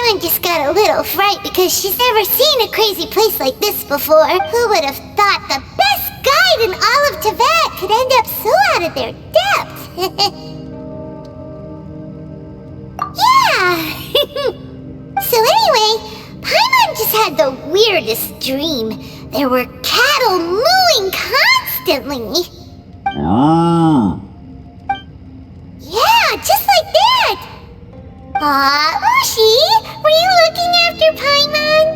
Paimon just got a little fright because she's never seen a crazy place like this before. Who would have thought the best guide in all of Teyvat could end up so out of their depth? Yeah! So anyway, Paimon just had the weirdest dream. There were cattle mooing constantly. Yeah, just like that! Aw, Ushi, were you looking after Paimon?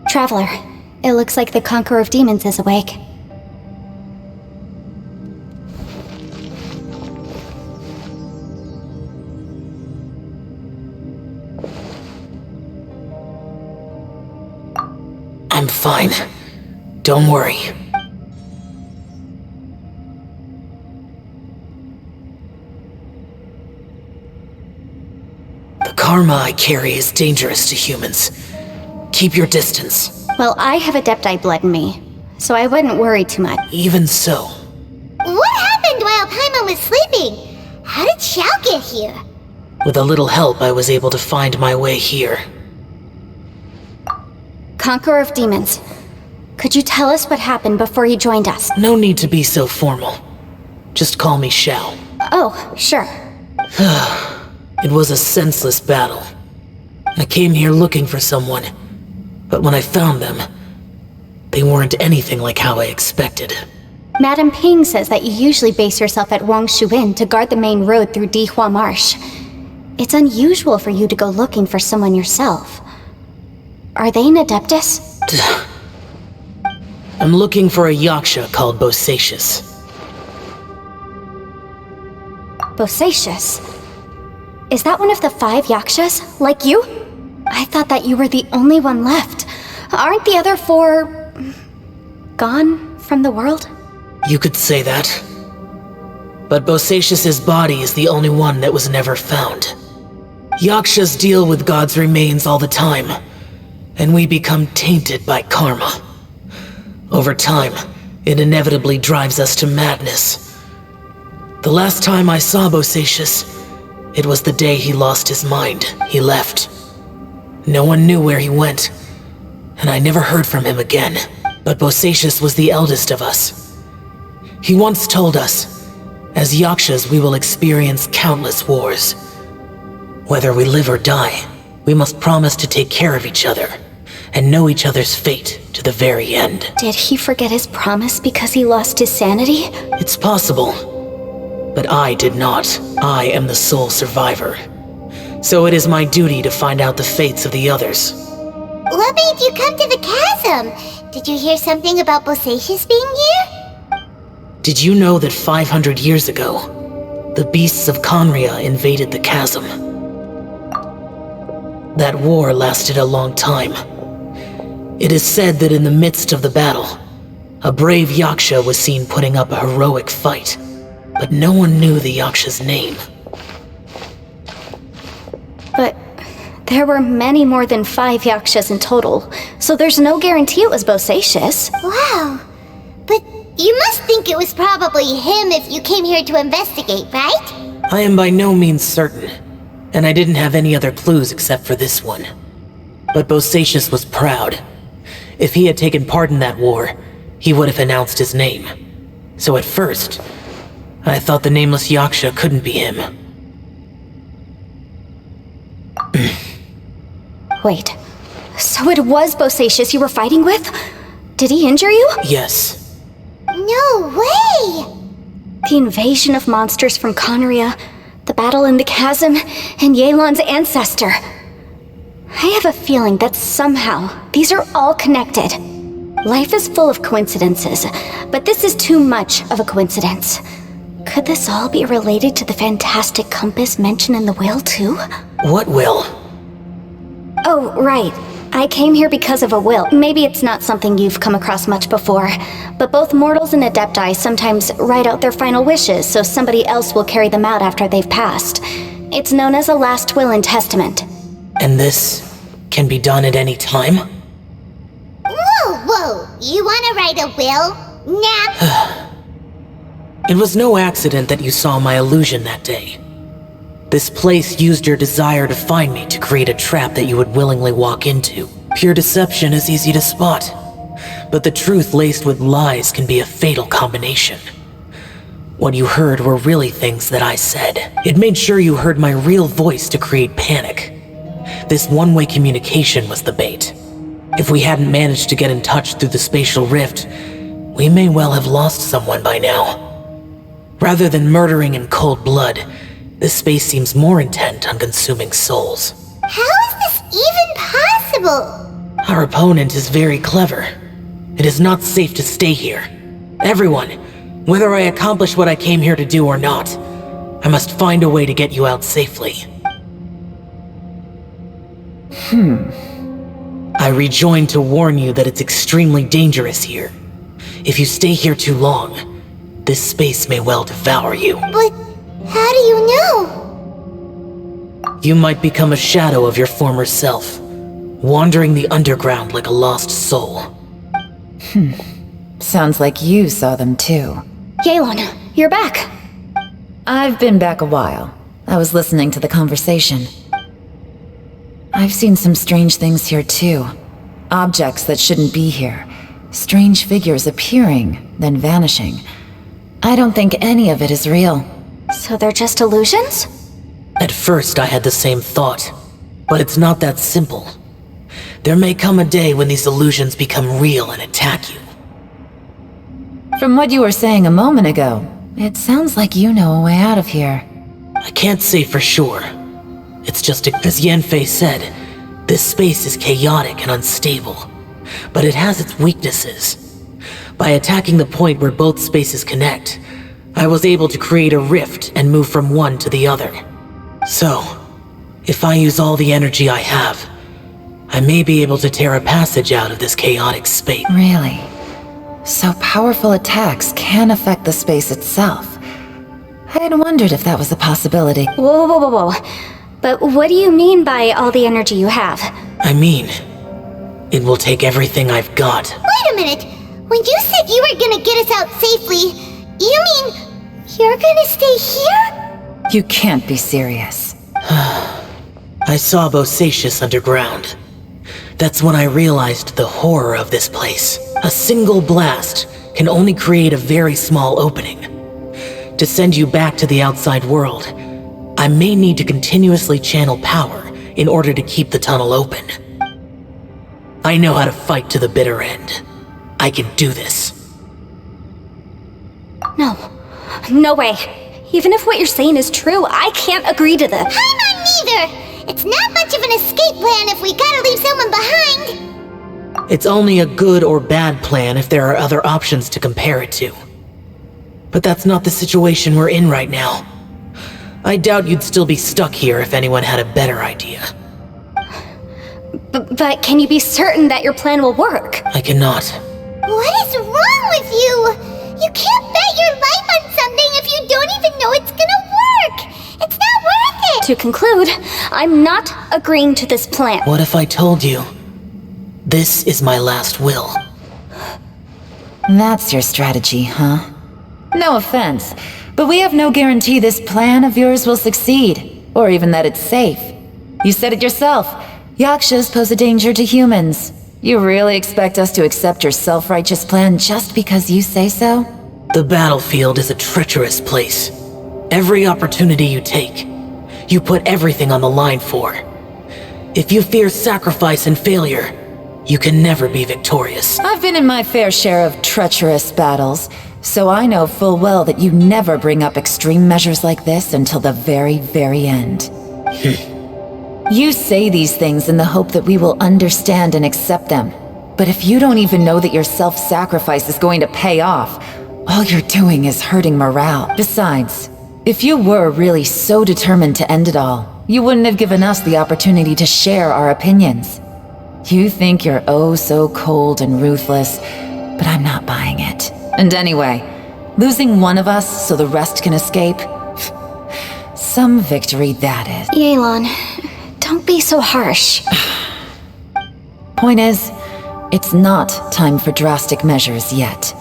Traveler, it looks like the Conqueror of Demons is awake. I'm fine. Don't worry. The karma I carry is dangerous to humans. Keep your distance. Well, I have Adepti blood in me, so I wouldn't worry too much. Even so. What happened while Paimon was sleeping? How did Xiao get here? With a little help, I was able to find my way here. Conqueror of Demons, could you tell us what happened before you joined us? No need to be so formal. Just call me Xiao. Oh, sure. It was a senseless battle. I came here looking for someone, but when I found them, they weren't anything like how I expected. Madame Ping says that you usually base yourself at Wangshu Inn to guard the main road through Dihua Marsh. It's unusual for you to go looking for someone yourself. Are they an Adeptus? I'm looking for a Yaksha called Bosacius. Bosacius? Is that one of the 5 Yakshas, like you? I thought that you were the only one left. Aren't the other 4... gone from the world? You could say that. But Bosacius's body is the only one that was never found. Yakshas deal with God's remains all the time, and we become tainted by karma. Over time, it inevitably drives us to madness. The last time I saw Bosacius, it was the day he lost his mind. He left. No one knew where he went, and I never heard from him again. But Bosacius was the eldest of us. He once told us, as Yakshas we will experience countless wars. Whether we live or die, we must promise to take care of each other, and know each other's fate to the very end. Did he forget his promise because he lost his sanity? It's possible, but I did not. I am the sole survivor. So it is my duty to find out the fates of the others. What made you come to the chasm? Did you hear something about Bosacius being here? Did you know that 500 years ago, the beasts of Conria invaded the chasm? That war lasted a long time. It is said that in the midst of the battle, a brave Yaksha was seen putting up a heroic fight, but no one knew the Yaksha's name. But there were many more than 5 Yakshas in total, so there's no guarantee it was Bosacius. Wow. But you must think it was probably him if you came here to investigate, right? I am by no means certain, and I didn't have any other clues except for this one. But Bosacius was proud. If he had taken part in that war, he would have announced his name. So at first, I thought the nameless Yaksha couldn't be him. Wait, so it was Bosacius you were fighting with? Did he injure you? Yes. No way! The invasion of monsters from Conria, the battle in the chasm, and Yelan's ancestor. I have a feeling that somehow these are all connected. Life is full of coincidences, but this is too much of a coincidence. Could this all be related to the fantastic compass mentioned in the will, too? What will? Oh, right. I came here because of a will. Maybe it's not something you've come across much before, but both mortals and Adepti sometimes write out their final wishes so somebody else will carry them out after they've passed. It's known as a last will and testament. And this can be done at any time? You wanna write a will? Nah. It was no accident that you saw my illusion that day. This place used your desire to find me to create a trap that you would willingly walk into. Pure deception is easy to spot, but the truth laced with lies can be a fatal combination. What you heard were really things that I said. It made sure you heard my real voice to create panic. This one-way communication was the bait. If we hadn't managed to get in touch through the spatial rift, we may well have lost someone by now. Rather than murdering in cold blood, this space seems more intent on consuming souls. How is this even possible? Our opponent is very clever. It is not safe to stay here. Everyone, whether I accomplish what I came here to do or not, I must find a way to get you out safely. I rejoined to warn you that it's extremely dangerous here. If you stay here too long, this space may well devour you. But how do you know? You might become a shadow of your former self, wandering the underground like a lost soul. Sounds like you saw them too. Yelan, you're back. I've been back a while. I was listening to the conversation. I've seen some strange things here too. Objects that shouldn't be here. Strange figures appearing, then vanishing. I don't think any of it is real. So they're just illusions? At first I had the same thought, but it's not that simple. There may come a day when these illusions become real and attack you. From what you were saying a moment ago, it sounds like you know a way out of here. I can't say for sure. It's just as Yanfei said, this space is chaotic and unstable, but it has its weaknesses. By attacking the point where both spaces connect, I was able to create a rift and move from one to the other. So, if I use all the energy I have, I may be able to tear a passage out of this chaotic space. Really? So powerful attacks can affect the space itself. I had wondered if that was a possibility. Whoa. But what do you mean by all the energy you have? I mean, it will take everything I've got. Wait a minute. When you said you were gonna get us out safely, you mean you're gonna stay here? You can't be serious. I saw Bosacius underground. That's when I realized the horror of this place. A single blast can only create a very small opening. To send you back to the outside world, I may need to continuously channel power in order to keep the tunnel open. I know how to fight to the bitter end. I can do this. No way. Even if what you're saying is true, I can't agree to this. I'm not neither. It's not much of an escape plan if we gotta leave someone behind. It's only a good or bad plan if there are other options to compare it to. But that's not the situation we're in right now. I doubt you'd still be stuck here if anyone had a better idea. But can you be certain that your plan will work? I cannot. What is wrong with you? You can't bet your life on something if you don't even know it's gonna work. It's not worth it. To conclude, I'm not agreeing to this plan. What if I told you? This is my last will. That's your strategy, huh? No offense, but we have no guarantee this plan of yours will succeed, or even that it's safe. You said it yourself. Yakshas pose a danger to humans. You really expect us to accept your self-righteous plan just because you say so? The battlefield is a treacherous place. Every opportunity you take, you put everything on the line for. If you fear sacrifice and failure, you can never be victorious. I've been in my fair share of treacherous battles, so I know full well that you never bring up extreme measures like this until the very, very end. You say these things in the hope that we will understand and accept them. But if you don't even know that your self-sacrifice is going to pay off, all you're doing is hurting morale. Besides, if you were really so determined to end it all, you wouldn't have given us the opportunity to share our opinions. You think you're oh so cold and ruthless, but I'm not buying it. And anyway, losing one of us so the rest can escape? Some victory that is. Yelan, don't be so harsh. Point is, It's not time for drastic measures yet.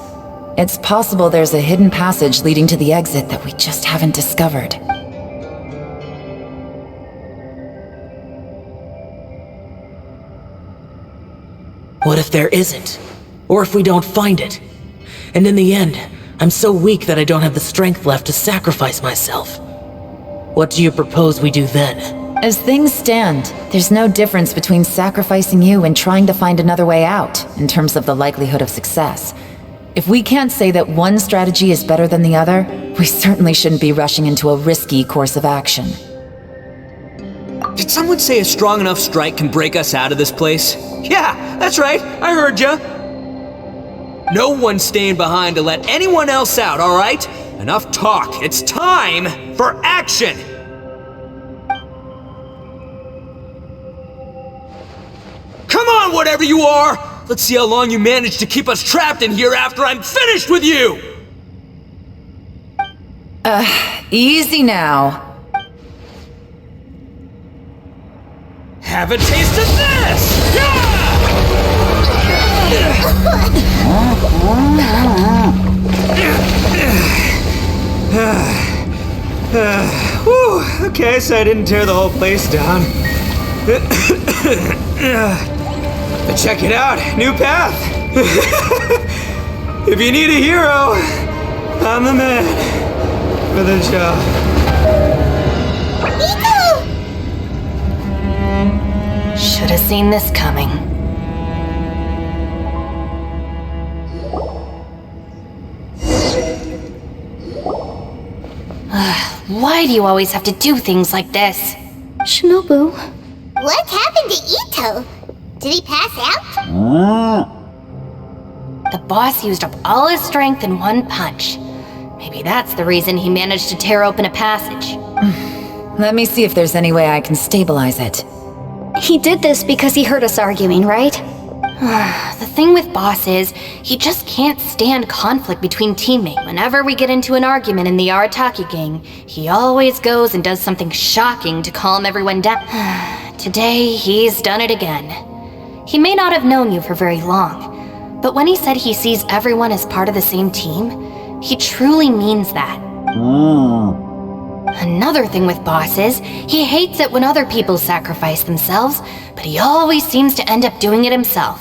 It's possible there's a hidden passage leading to the exit that we just haven't discovered. What if there isn't? Or if we don't find it? And in the end, I'm so weak that I don't have the strength left to sacrifice myself. What do you propose we do then? As things stand, there's no difference between sacrificing you and trying to find another way out, in terms of the likelihood of success. If we can't say that one strategy is better than the other, we certainly shouldn't be rushing into a risky course of action. Did someone say a strong enough strike can break us out of this place? Yeah, that's right, I heard ya. No one's staying behind to let anyone else out, alright? Enough talk, it's time for action! Come on, whatever you are! Let's see how long you manage to keep us trapped in here after I'm finished with you! Easy now. Have a taste of this! Yeah! Whew, okay, so I didn't tear the whole place down. But check it out, new path! If you need a hero, I'm the man for the job. Should have seen this coming. Why do you always have to do things like this? Shinobu. What happened to Ito? Did he pass out? The boss used up all his strength in one punch. Maybe that's the reason he managed to tear open a passage. Let me see if there's any way I can stabilize it. He did this because he heard us arguing, right? The thing with Boss is, he just can't stand conflict between teammates. Whenever we get into an argument in the Arataki gang, he always goes and does something shocking to calm everyone down. Today, he's done it again. He may not have known you for very long, but when he said he sees everyone as part of the same team, he truly means that. Another thing with Boss is, he hates it when other people sacrifice themselves, but he always seems to end up doing it himself.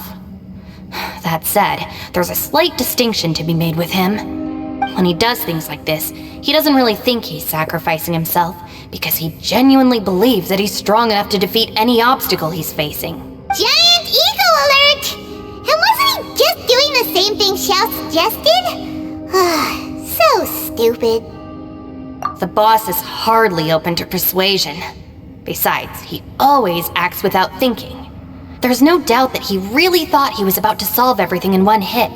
That said, there's a slight distinction to be made with him. When he does things like this, he doesn't really think he's sacrificing himself, because he genuinely believes that he's strong enough to defeat any obstacle he's facing. Giant eagle alert! And wasn't he just doing the same thing Xiao suggested? So stupid. The boss is hardly open to persuasion. Besides, he always acts without thinking. There's no doubt that he really thought he was about to solve everything in one hit.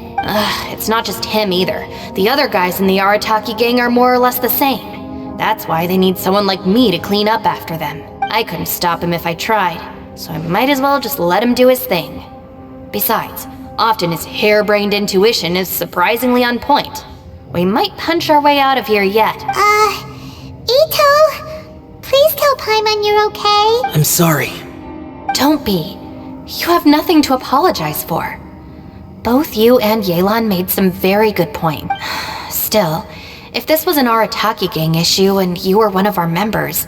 It's not just him either. The other guys in the Arataki gang are more or less the same. That's why they need someone like me to clean up after them. I couldn't stop him if I tried, so I might as well just let him do his thing. Besides, often his harebrained intuition is surprisingly on point. We might punch our way out of here yet. Ito, please tell Paimon you're okay. I'm sorry. Don't be. You have nothing to apologize for. Both you and Yelan made some very good points. Still, if this was an Arataki gang issue and you were one of our members,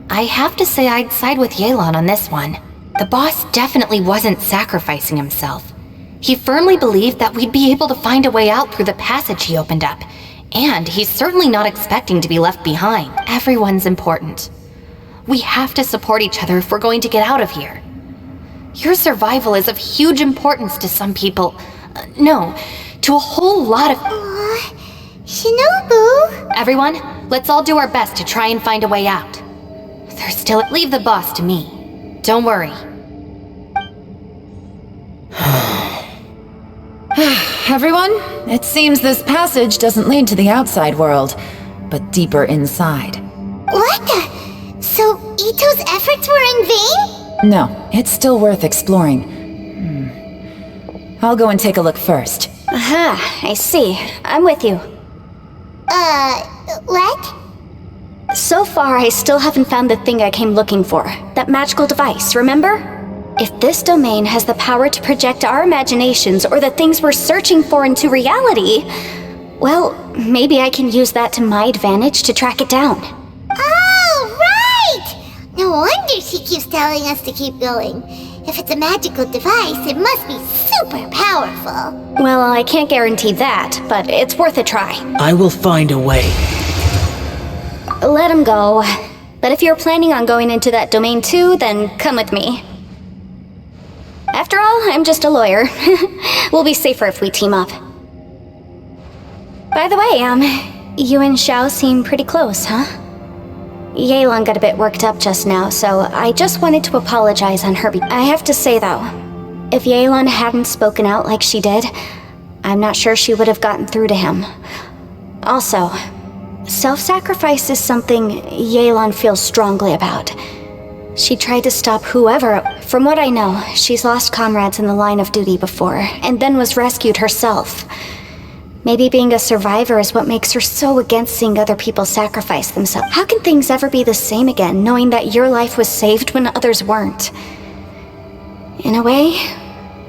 I have to say I'd side with Yelan on this one. The boss definitely wasn't sacrificing himself. He firmly believed that we'd be able to find a way out through the passage he opened up, and he's certainly not expecting to be left behind. Everyone's important. We have to support each other if we're going to get out of here. Your survival is of huge importance to some people. No, to a whole lot of... Shinobu? Everyone, let's all do our best to try and find a way out. There's still... Leave the boss to me. Don't worry. Everyone, it seems this passage doesn't lead to the outside world, but deeper inside. What the? So Ito's efforts were in vain? No, it's still worth exploring. I'll go and take a look first. Aha, I see. I'm with you. What? So far, I still haven't found the thing I came looking for. That magical device, remember? If this domain has the power to project our imaginations or the things we're searching for into reality, well, maybe I can use that to my advantage to track it down. Oh, right! No wonder she keeps telling us to keep going. If it's a magical device, it must be super powerful. Well, I can't guarantee that, but it's worth a try. I will find a way. Let him go. But if you're planning on going into that domain too, then come with me. After all, I'm just a lawyer. We'll be safer if we team up. By the way, you and Xiao seem pretty close, huh? Yelan got a bit worked up just now, so I just wanted to apologize on her behalf. I have to say though, if Yelan hadn't spoken out like she did, I'm not sure she would have gotten through to him. Also, self-sacrifice is something Yelan feels strongly about. She tried to stop whoever. From what I know, she's lost comrades in the line of duty before, and then was rescued herself. Maybe being a survivor is what makes her so against seeing other people sacrifice themselves. How can things ever be the same again, knowing that your life was saved when others weren't? In a way,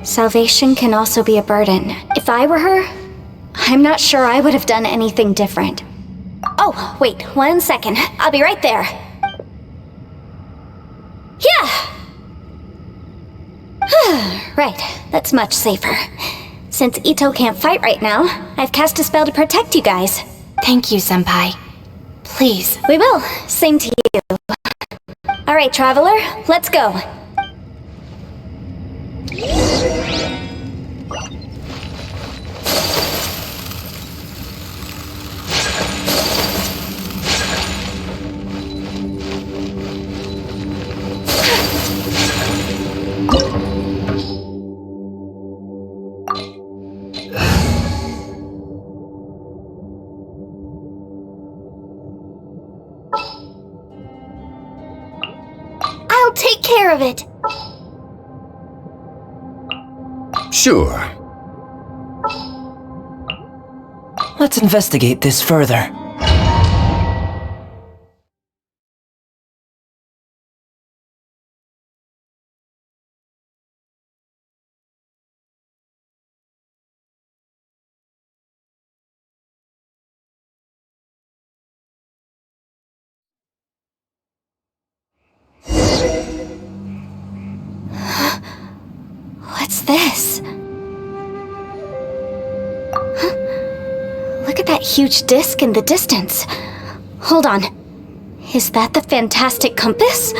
salvation can also be a burden. If I were her, I'm not sure I would have done anything different. Oh, wait, 1 second. I'll be right there. Yeah! Right, that's much safer. Since Ito can't fight right now, I've cast a spell to protect you guys. Thank you, Senpai. Please. We will. Same to you. Alright, Traveler, let's go. I'll take care of it. Sure. Let's investigate this further. What's this? Huh? Look at that huge disc in the distance. Hold on. Is that the fantastic compass?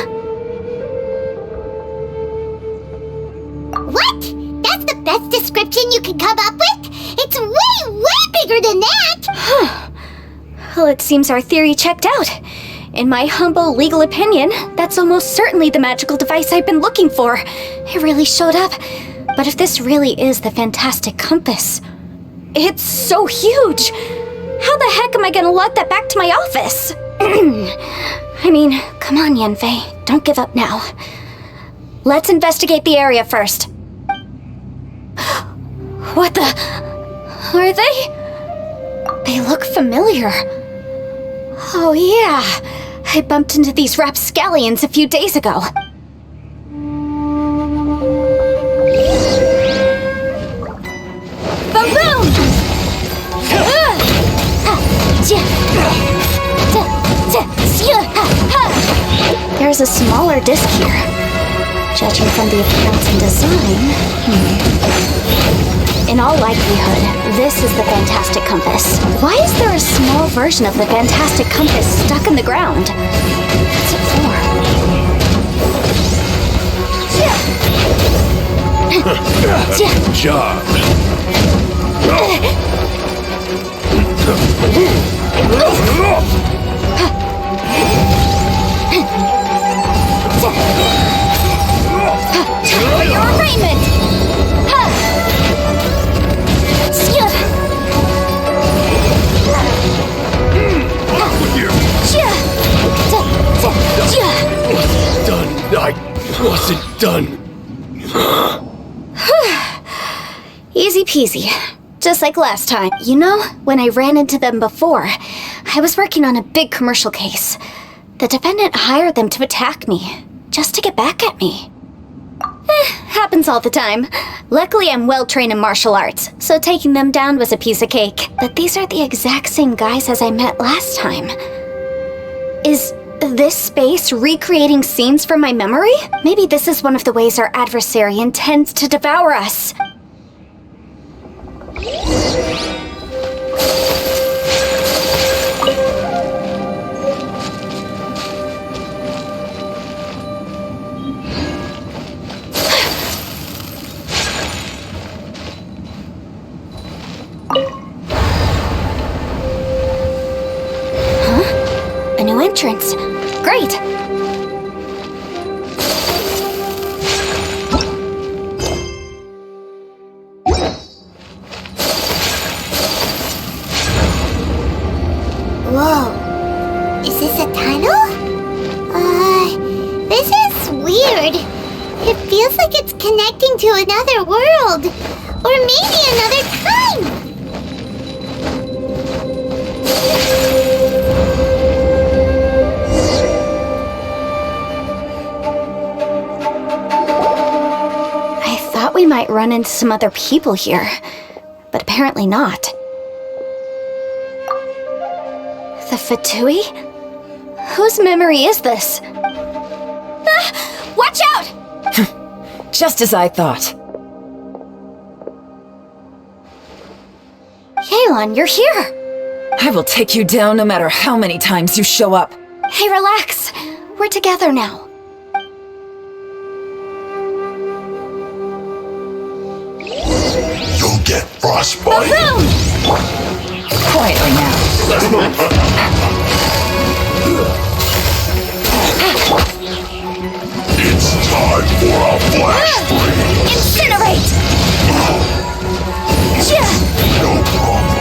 What? That's the best description you can come up with? It's way, way bigger than that! Huh. Well, it seems our theory checked out. In my humble legal opinion, that's almost certainly the magical device I've been looking for. It really showed up. But if this really is the fantastic compass, it's so huge! How the heck am I gonna lug that back to my office? I mean, come on, Yanfei. Don't give up now. Let's investigate the area first. What the... Are they? They look familiar. Oh yeah, I bumped into these rapscallions a few days ago. Boom boom! There's a smaller disc here. Judging from the appearance and design... In all likelihood, this is the fantastic compass. Why is there a small version of the fantastic compass stuck in the ground? What's it for? Good job. For your arraignment! I wasn't done. Easy peasy. Just like last time. You know, when I ran into them before, I was working on a big commercial case. The defendant hired them to attack me, just to get back at me. Happens all the time. Luckily, I'm well trained in martial arts, so taking them down was a piece of cake. But these are the exact same guys as I met last time. Is this space recreating scenes from my memory? Maybe this is one of the ways our adversary intends to devour us. A new entrance. Great! Whoa. Is this a tunnel? This is weird. It feels like it's connecting to another world. Or maybe another time. We might run into some other people here, but apparently not. The Fatui? Whose memory is this? Ah, watch out! Just as I thought. Yelan, you're here! I will take you down no matter how many times you show up. Hey, relax. We're together now. You'll get frostbite. Quietly now. It's time for a flash freeze. Incinerate! No problem.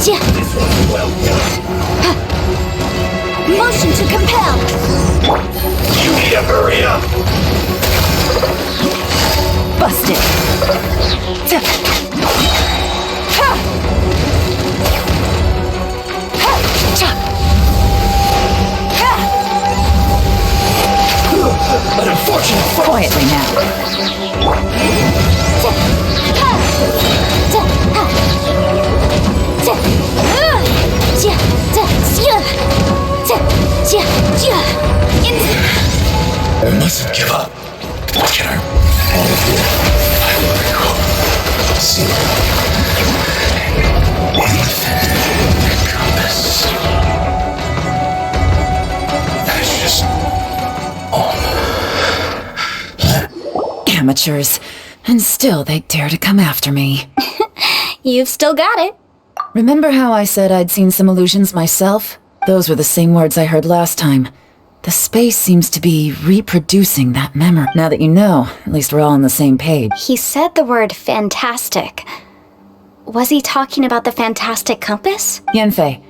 This was well done. Motion to compel! You need to hurry up. Busted. An unfortunate Quietly now. I mustn't give up. Can I? All of you. I will see. With compass. That's just Amateurs. And still they dare to come after me. You've still got it. Remember how I said I'd seen some illusions myself? Those were the same words I heard last time. The space seems to be reproducing that memory. Now that you know, at least we're all on the same page. He said the word fantastic. Was he talking about the fantastic compass? Yanfei,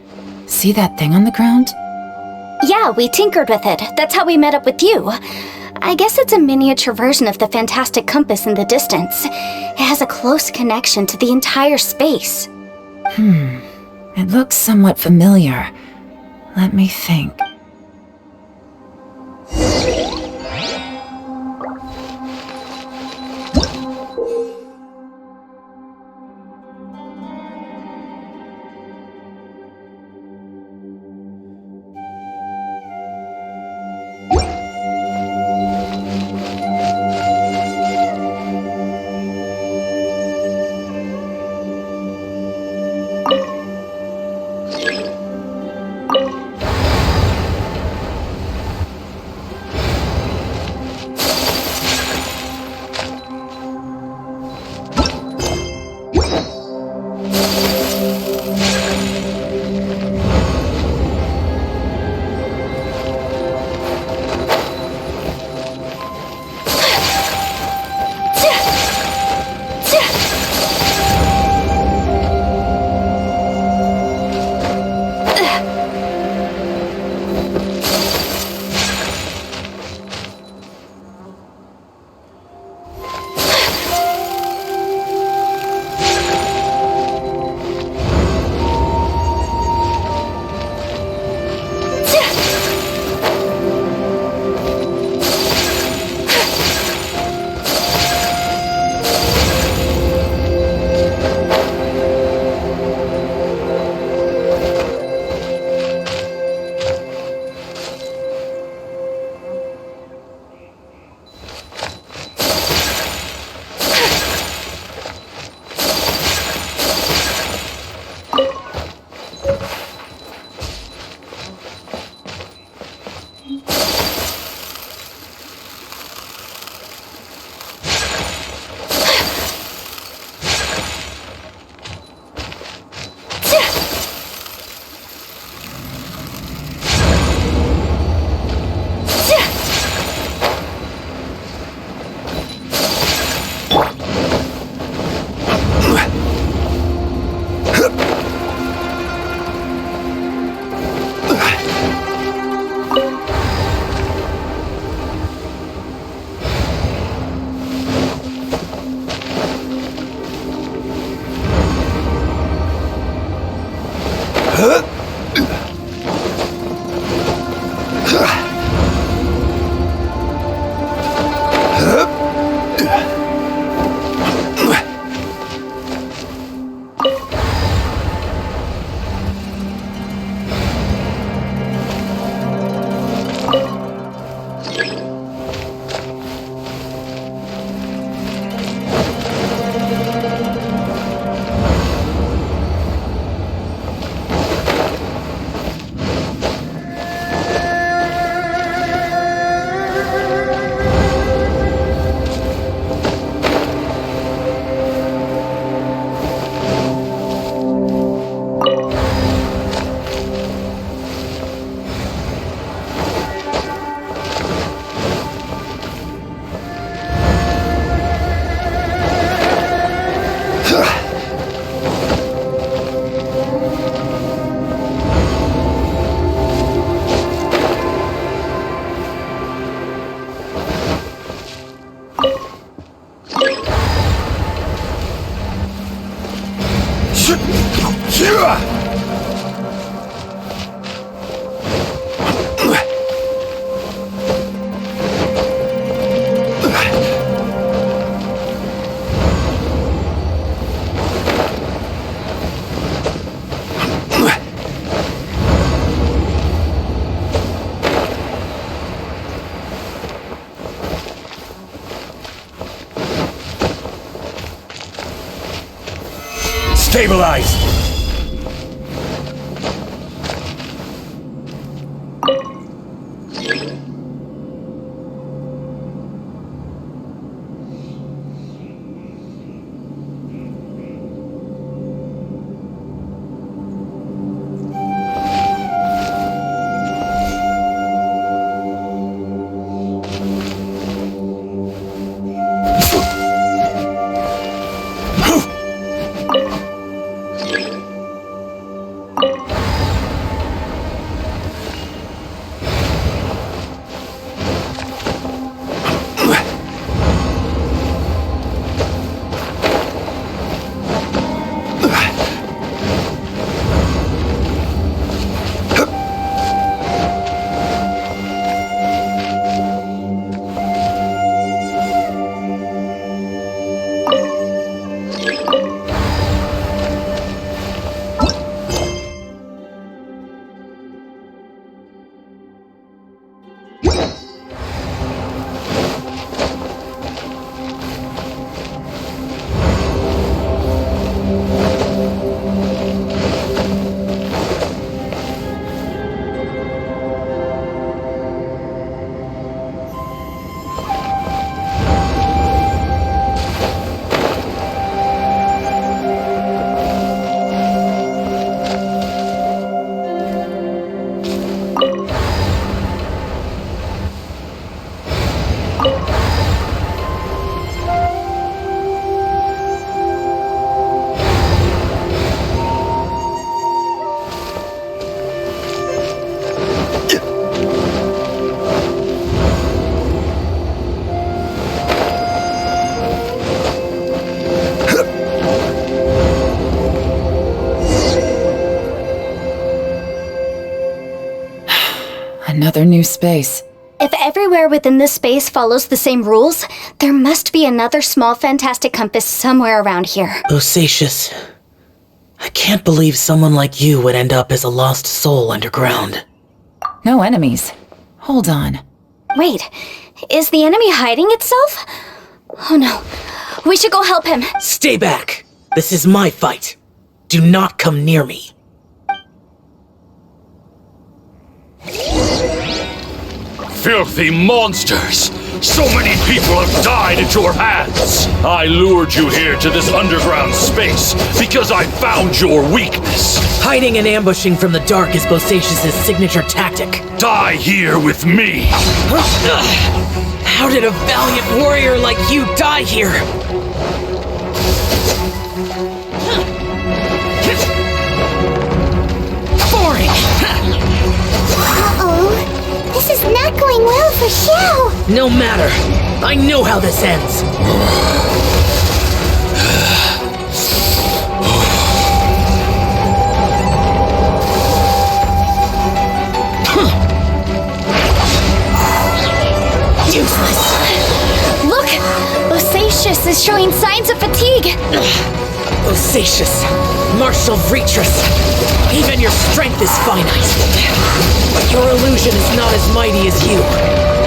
see that thing on the ground? Yeah, we tinkered with it. That's how we met up with you. I guess it's a miniature version of the fantastic compass in the distance. It has a close connection to the entire space. It looks somewhat familiar. Let me think. Stabilize! Another new space. If everywhere within this space follows the same rules, there must be another small fantastic compass somewhere around here. Bosacious, I can't believe someone like you would end up as a lost soul underground. No enemies. Hold on. Wait, is the enemy hiding itself? Oh no, we should go help him. Stay back! This is my fight. Do not come near me. Filthy monsters! So many people have died at your hands! I lured you here to this underground space because I found your weakness! Hiding and ambushing from the dark is Bosacious' signature tactic. Die here with me! How did a valiant warrior like you die here? Boring! Uh-oh. This is not going well for Xiao. No matter. I know how this ends. Useless. Look! Bosacious is showing signs of fatigue. Bosacious, martial Vretress. Even your strength is finite. But your illusion is not as mighty as you.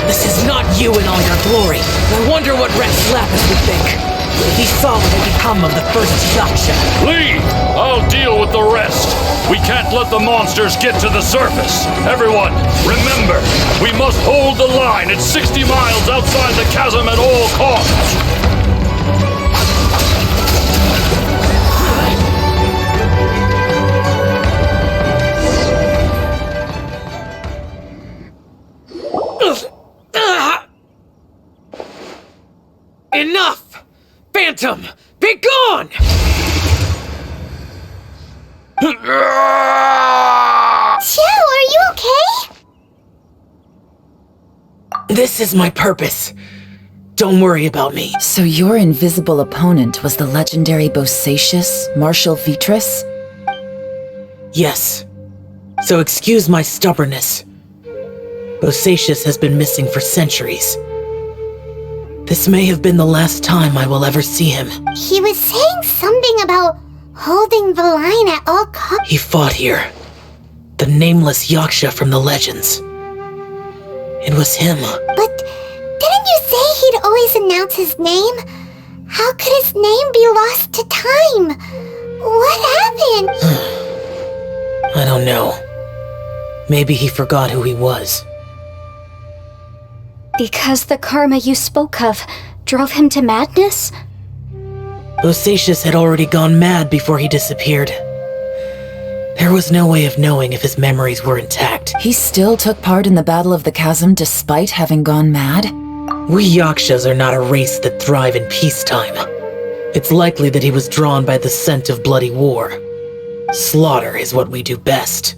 This is not you in all your glory. I wonder what Rex Lapis would think if he saw what had become of the first Yaksha. Leave! I'll deal with the rest! We can't let the monsters get to the surface! Everyone, remember, we must hold the line at 60 miles outside the chasm at all costs! Enough! Phantom, be gone! Xiao, are you okay? This is my purpose. Don't worry about me. So your invisible opponent was the legendary Bosacius, Marshal Vitris? Yes. So excuse my stubbornness. Bosacius has been missing for centuries. This may have been the last time I will ever see him. He was saying something about holding the line at all costs. He fought here. The nameless Yaksha from the legends. It was him. But didn't you say he'd always announce his name? How could his name be lost to time? What happened? I don't know. Maybe he forgot who he was. Because the karma you spoke of drove him to madness? Bosacius had already gone mad before he disappeared. There was no way of knowing if his memories were intact. He still took part in the Battle of the Chasm despite having gone mad? We Yakshas are not a race that thrive in peacetime. It's likely that he was drawn by the scent of bloody war. Slaughter is what we do best.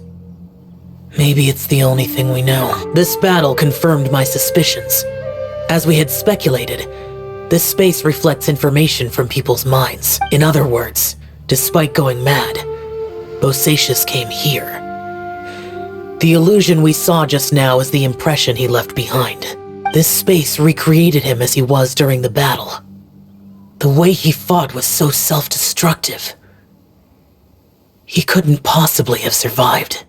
Maybe it's the only thing we know. This battle confirmed my suspicions. As we had speculated, this space reflects information from people's minds. In other words, despite going mad, Bosacius came here. The illusion we saw just now is the impression he left behind. This space recreated him as he was during the battle. The way he fought was so self-destructive. He couldn't possibly have survived.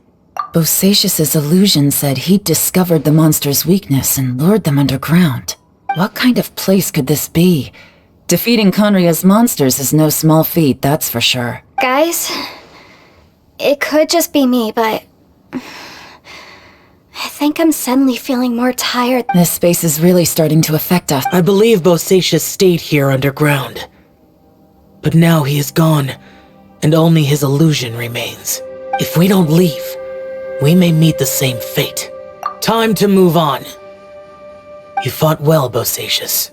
Bosacius's illusion said he'd discovered the monster's weakness and lured them underground. What kind of place could this be? Defeating Conria's monsters is no small feat, that's for sure. Guys, it could just be me, but I think I'm suddenly feeling more tired. This space is really starting to affect us. I believe Bosacius stayed here underground. But now he is gone, and only his illusion remains. If we don't leave, we may meet the same fate. Time to move on. You fought well, Bosacius.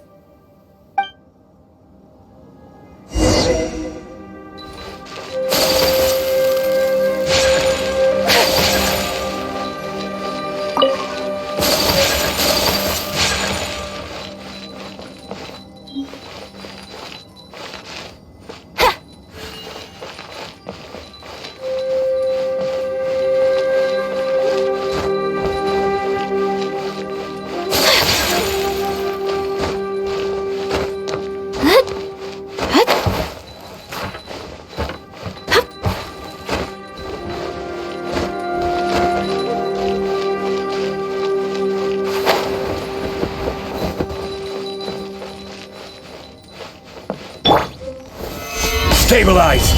Stabilize!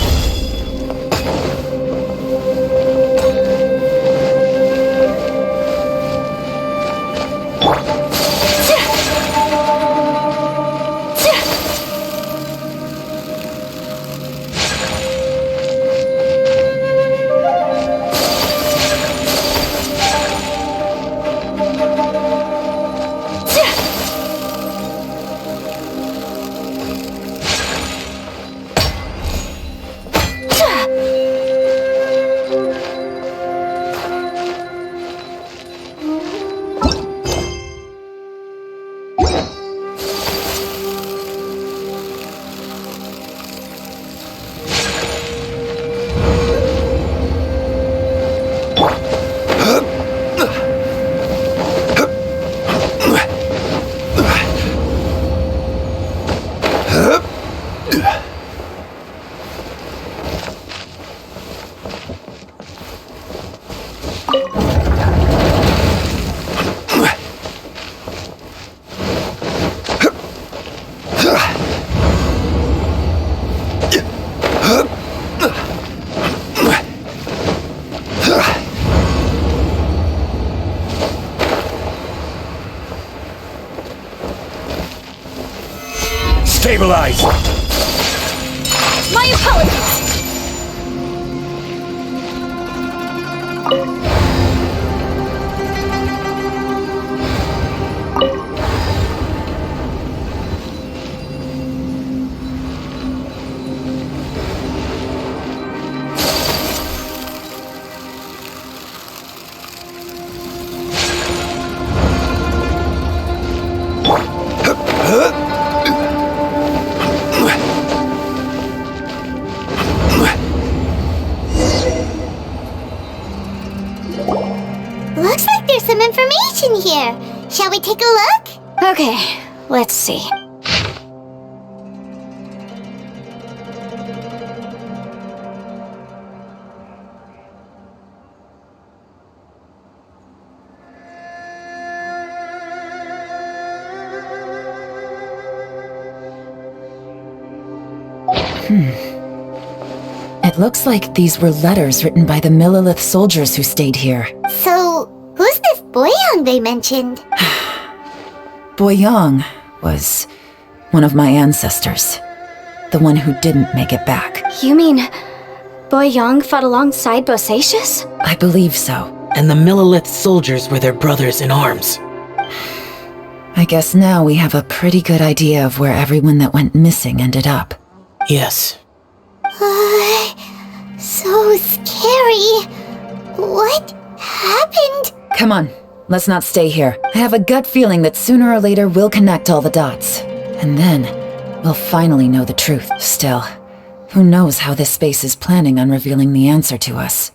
Stabilize! My apologies! Huh? Shall we take a look? Okay, let's see. It looks like these were letters written by the Millelith soldiers who stayed here. So, who's this Boyang they mentioned? Boyang was one of my ancestors. The one who didn't make it back. You mean Boyang fought alongside Bosacius? I believe so. And the Millelith soldiers were their brothers in arms. I guess now we have a pretty good idea of where everyone that went missing ended up. Yes. So scary. What happened? Come on, let's not stay here. I have a gut feeling that sooner or later we'll connect all the dots. And then, we'll finally know the truth. Still, who knows how this space is planning on revealing the answer to us.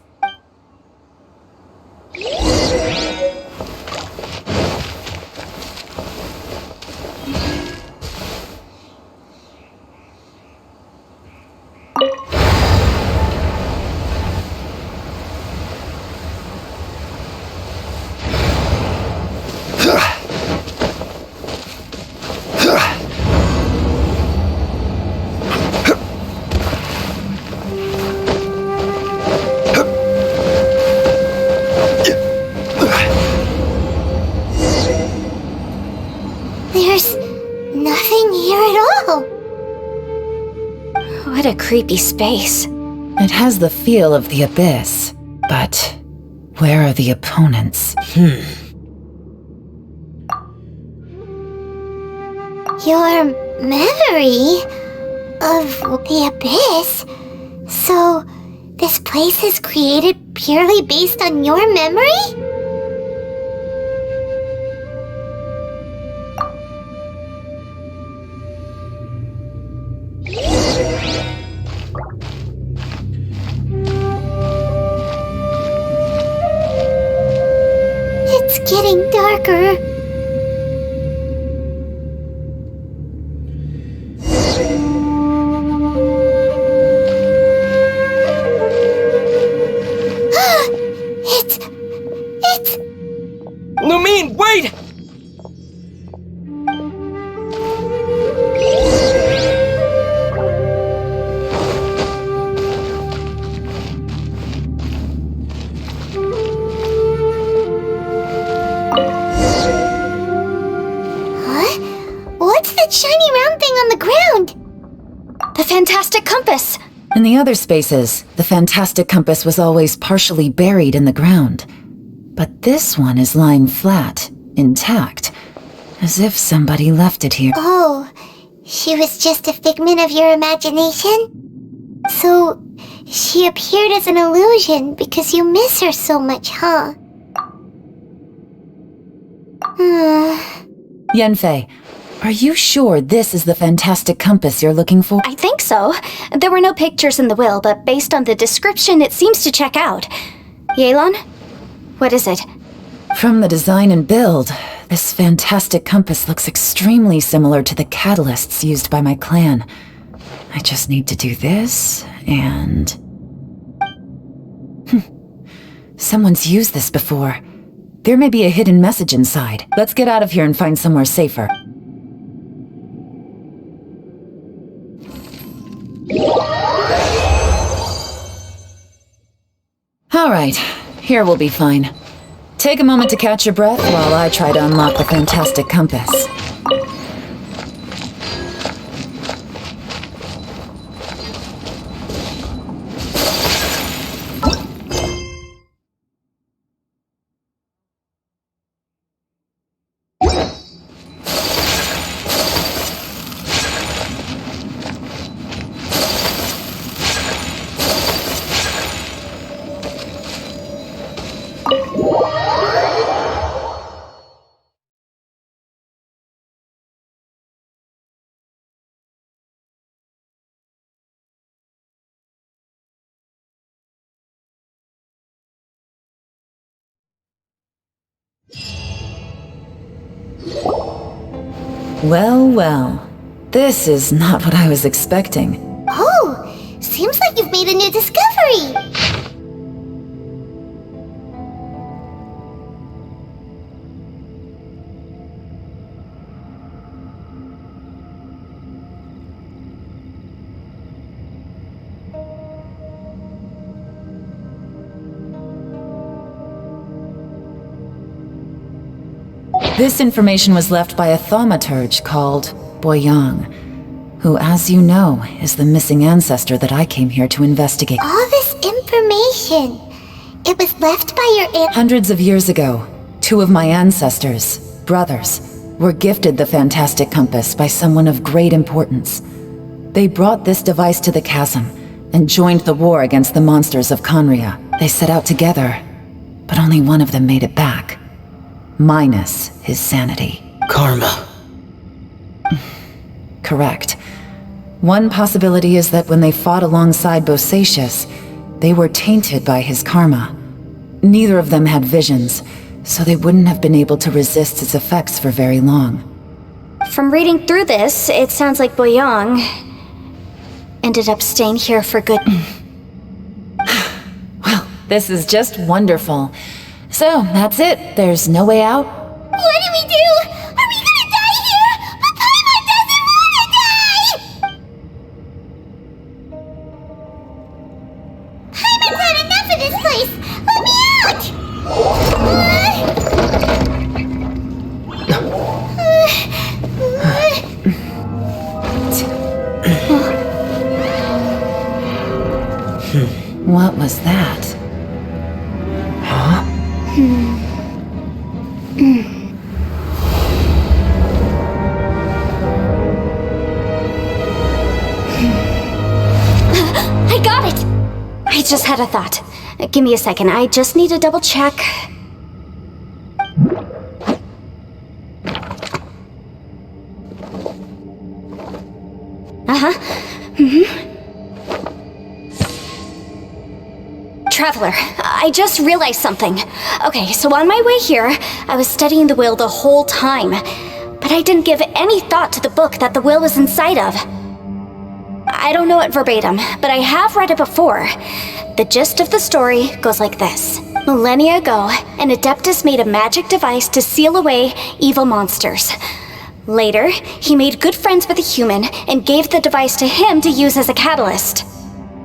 There's nothing here at all. What a creepy space. It has the feel of the abyss, but where are the opponents? Your memory of the abyss? So, this place is created purely based on your memory? It's getting darker. It's... Lumine, wait! Huh? What's that shiny round thing on the ground? The fantastic compass! In the other spaces, the fantastic compass was always partially buried in the ground. But this one is lying flat, intact, as if somebody left it here. Oh, she was just a figment of your imagination? So, she appeared as an illusion because you miss her so much, huh? Yanfei, are you sure this is the fantastic compass you're looking for? I think so. There were no pictures in the will, but based on the description, it seems to check out. Yelan? What is it? From the design and build, this fantastic compass looks extremely similar to the catalysts used by my clan. I just need to do this, and... Someone's used this before. There may be a hidden message inside. Let's get out of here and find somewhere safer. Alright, here we'll be fine. Take a moment to catch your breath while I try to unlock the fantastic compass. Well, well. This is not what I was expecting. Oh, seems like you've made a new discovery. This information was left by a thaumaturge called Boyang, who, as you know, is the missing ancestor that I came here to investigate. All this information. It was left by your Hundreds of years ago, two of my ancestors, brothers, were gifted the fantastic compass by someone of great importance. They brought this device to the chasm and joined the war against the monsters of Conria. They set out together, but only one of them made it back. Minus his sanity. Karma. Correct. One possibility is that when they fought alongside Bosacius, they were tainted by his karma. Neither of them had visions, so they wouldn't have been able to resist its effects for very long. From reading through this, it sounds like Boyang ended up staying here for good. Well, this is just wonderful. So, that's it. There's no way out. What do we do? Are we gonna die here? But Paimon doesn't wanna die! Paimon's had enough of this place! Let me out! What was that? I got it! I just had a thought. Give me a second, I just need to double check. Traveler, I just realized something. Okay, so on my way here, I was studying the will the whole time, but I didn't give any thought to the book that the will was inside of. I don't know it verbatim, but I have read it before. The gist of the story goes like this. Millennia ago, an Adeptus made a magic device to seal away evil monsters. Later, he made good friends with a human and gave the device to him to use as a catalyst.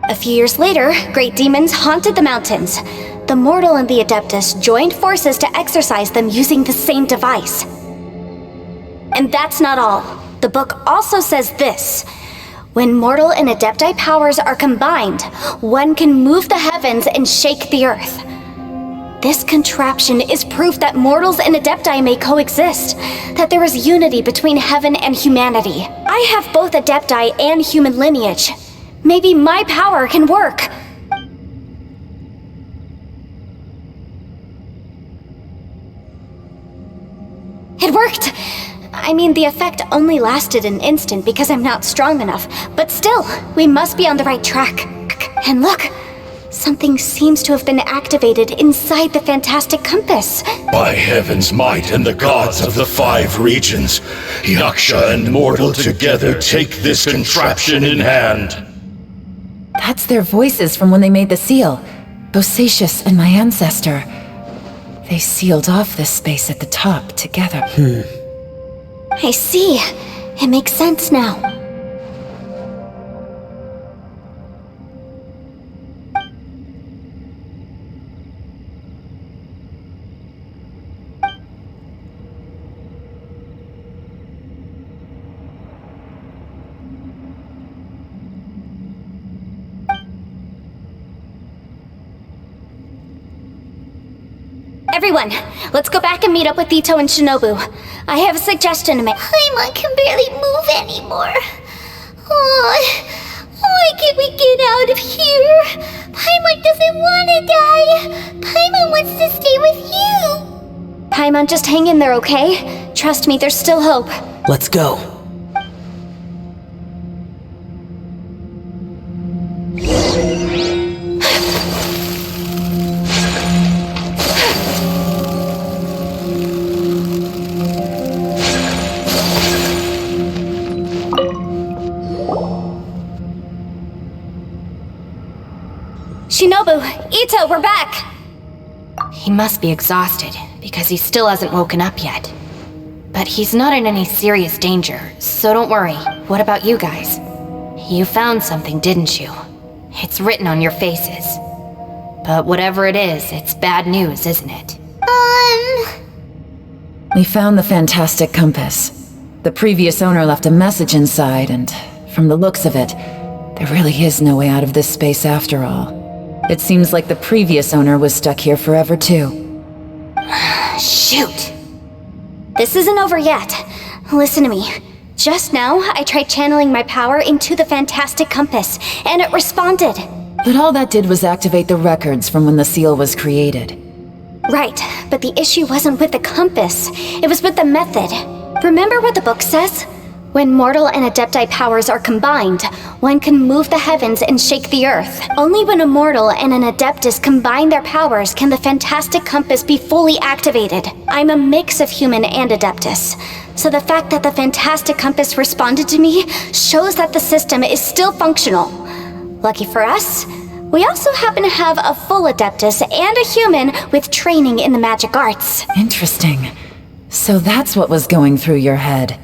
A few years later, great demons haunted the mountains. The mortal and the Adeptus joined forces to exorcise them using the same device. And that's not all. The book also says this. When mortal and Adepti powers are combined, one can move the heavens and shake the earth. This contraption is proof that mortals and Adepti may coexist, that there is unity between heaven and humanity. I have both Adepti and human lineage. Maybe my power can work. It worked! I mean, the effect only lasted an instant because I'm not strong enough, but still, we must be on the right track. And look, something seems to have been activated inside the fantastic compass. By heaven's might and the gods of the 5 regions, Yaksha and mortal together take this contraption in hand. That's their voices from when they made the seal. Bosacius and my ancestor. They sealed off this space at the top together. I see. It makes sense now. Everyone, let's go back and meet up with Ito and Shinobu. I have a suggestion to make. Paimon can barely move anymore. Oh, why can't we get out of here? Paimon doesn't want to die. Paimon wants to stay with you. Paimon, just hang in there, okay? Trust me, there's still hope. Let's go. Shinobu, Ito, we're back! He must be exhausted, because he still hasn't woken up yet. But he's not in any serious danger, so don't worry. What about you guys? You found something, didn't you? It's written on your faces. But whatever it is, it's bad news, isn't it? We found the fantastic compass. The previous owner left a message inside, and from the looks of it, there really is no way out of this space after all. It seems like the previous owner was stuck here forever too. Shoot! This isn't over yet. Listen to me. Just now, I tried channeling my power into the fantastic compass, and it responded. But all that did was activate the records from when the seal was created. Right, but the issue wasn't with the compass. It was with the method. Remember what the book says? When mortal and adepti powers are combined, one can move the heavens and shake the earth. Only when a mortal and an adeptus combine their powers can the fantastic compass be fully activated. I'm a mix of human and adeptus, so the fact that the fantastic compass responded to me shows that the system is still functional. Lucky for us, we also happen to have a full adeptus and a human with training in the magic arts. Interesting. So that's what was going through your head.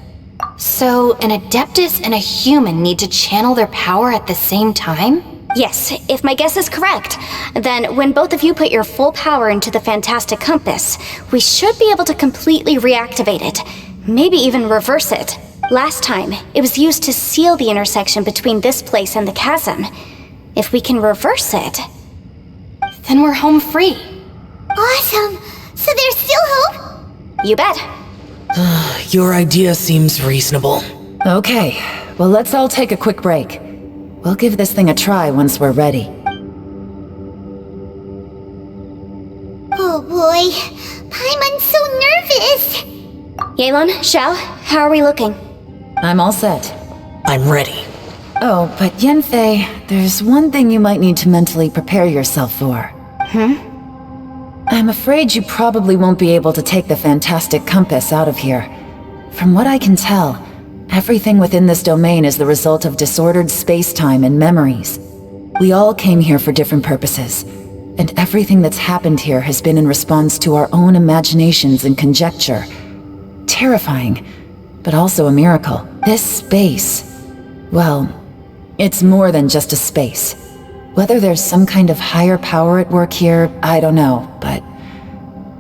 So, an adeptus and a human need to channel their power at the same time? Yes, if my guess is correct, then when both of you put your full power into the fantastic compass, we should be able to completely reactivate it, maybe even reverse it. Last time, it was used to seal the intersection between this place and the chasm. If we can reverse it, Then we're home free. Awesome! So there's still hope? you bet. Your idea seems reasonable. Okay, well let's all take a quick break. We'll give this thing a try once we're ready. Oh boy, Paimon's so nervous! Yelan, Xiao, how are we looking? I'm all set. I'm ready. Oh, but Yanfei, there's one thing you might need to mentally prepare yourself for. I'm afraid you probably won't be able to take the fantastic compass out of here. From what I can tell, everything within this domain is the result of disordered space-time and memories. We all came here for different purposes, and everything that's happened here has been in response to our own imaginations and conjecture. Terrifying, but also a miracle. This space, well, it's more than just a space. Whether there's some kind of higher power at work here, I don't know, but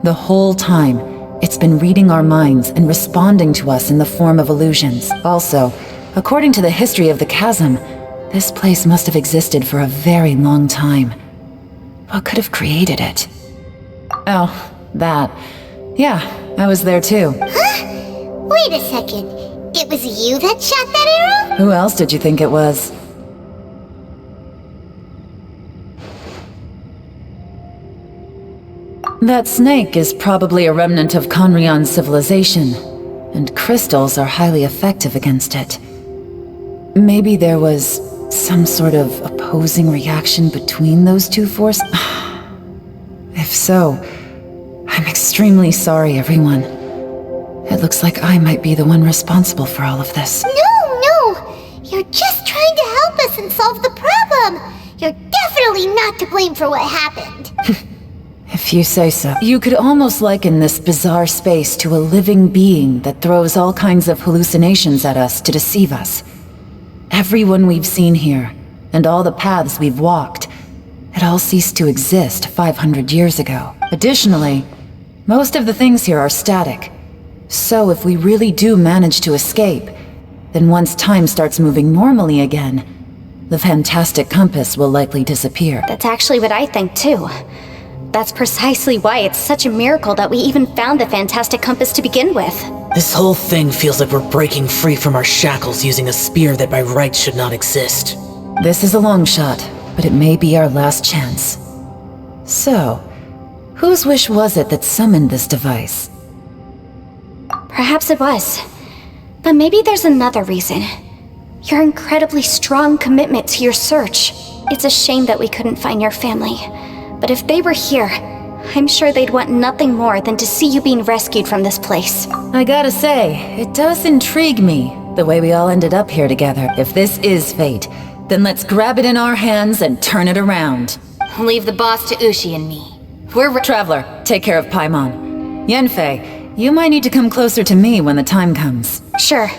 the whole time, it's been reading our minds and responding to us in the form of illusions. Also, according to the history of the chasm, this place must have existed for a very long time. What could have created it? Oh, that. Yeah, I was there too. Wait a second. It was you that shot that arrow? Who else did you think it was? That snake is probably a remnant of Conrion's civilization, and crystals are highly effective against it. Maybe there was some sort of opposing reaction between those two forces? If so, I'm extremely sorry, everyone. It looks like I might be the one responsible for all of this. No! You're just trying to help us and solve the problem! You're definitely not to blame for what happened. If you say so. You could almost liken this bizarre space to a living being that throws all kinds of hallucinations at us to deceive us. Everyone we've seen here, and all the paths we've walked, it all ceased to exist 500 years ago. Additionally, most of the things here are static. So if we really do manage to escape, then once time starts moving normally again, the fantastic compass will likely disappear. That's actually what I think too. That's precisely why it's such a miracle that we even found the fantastic compass to begin with. This whole thing feels like we're breaking free from our shackles using a spear that by rights should not exist. This is a long shot, but it may be our last chance. So, whose wish was it that summoned this device? Perhaps it was. But maybe there's another reason. Your incredibly strong commitment to your search. It's a shame that we couldn't find your family. But if they were here, I'm sure they'd want nothing more than to see you being rescued from this place. I gotta say, it does intrigue me, the way we all ended up here together. If this is fate, then let's grab it in our hands and turn it around. Leave the boss to Ushi and me. We're Traveler, take care of Paimon. Yanfei, you might need to come closer to me when the time comes. Sure.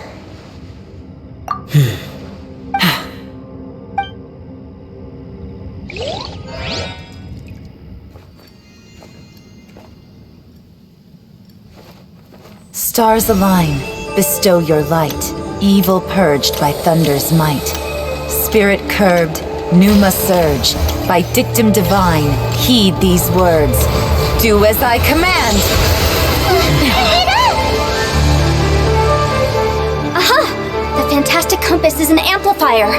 Stars align, bestow your light. Evil purged by thunder's might. Spirit curbed, pneuma surge. By dictum divine, heed these words. Do as I command! Aha! The fantastic compass is an amplifier.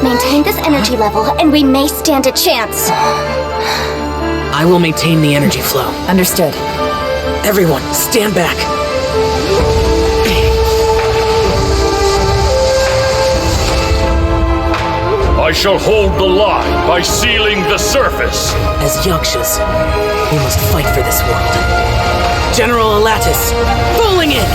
Maintain this energy level, and we may stand a chance. I will maintain the energy flow. Understood. Everyone, stand back. I shall hold the line by sealing the surface. As Yakshas, we must fight for this world. General Alatus, falling in!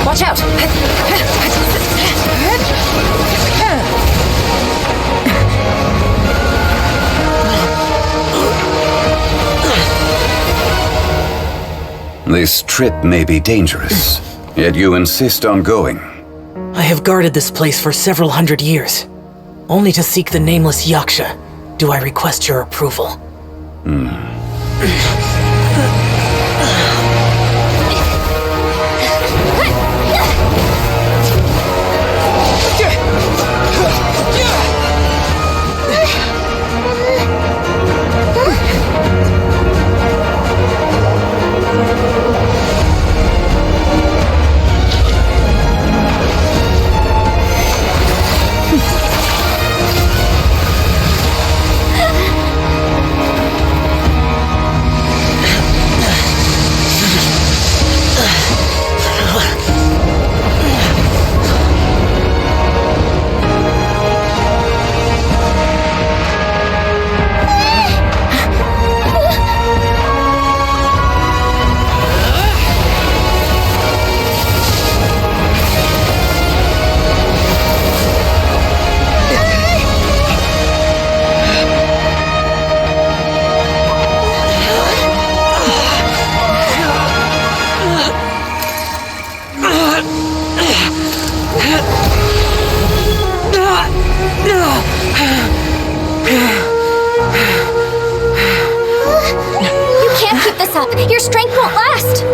Watch out! This trip may be dangerous, yet you insist on going. I have guarded this place for several hundred years. Only to seek the nameless Yaksha do I request your approval. You can't keep this up. Your strength won't last.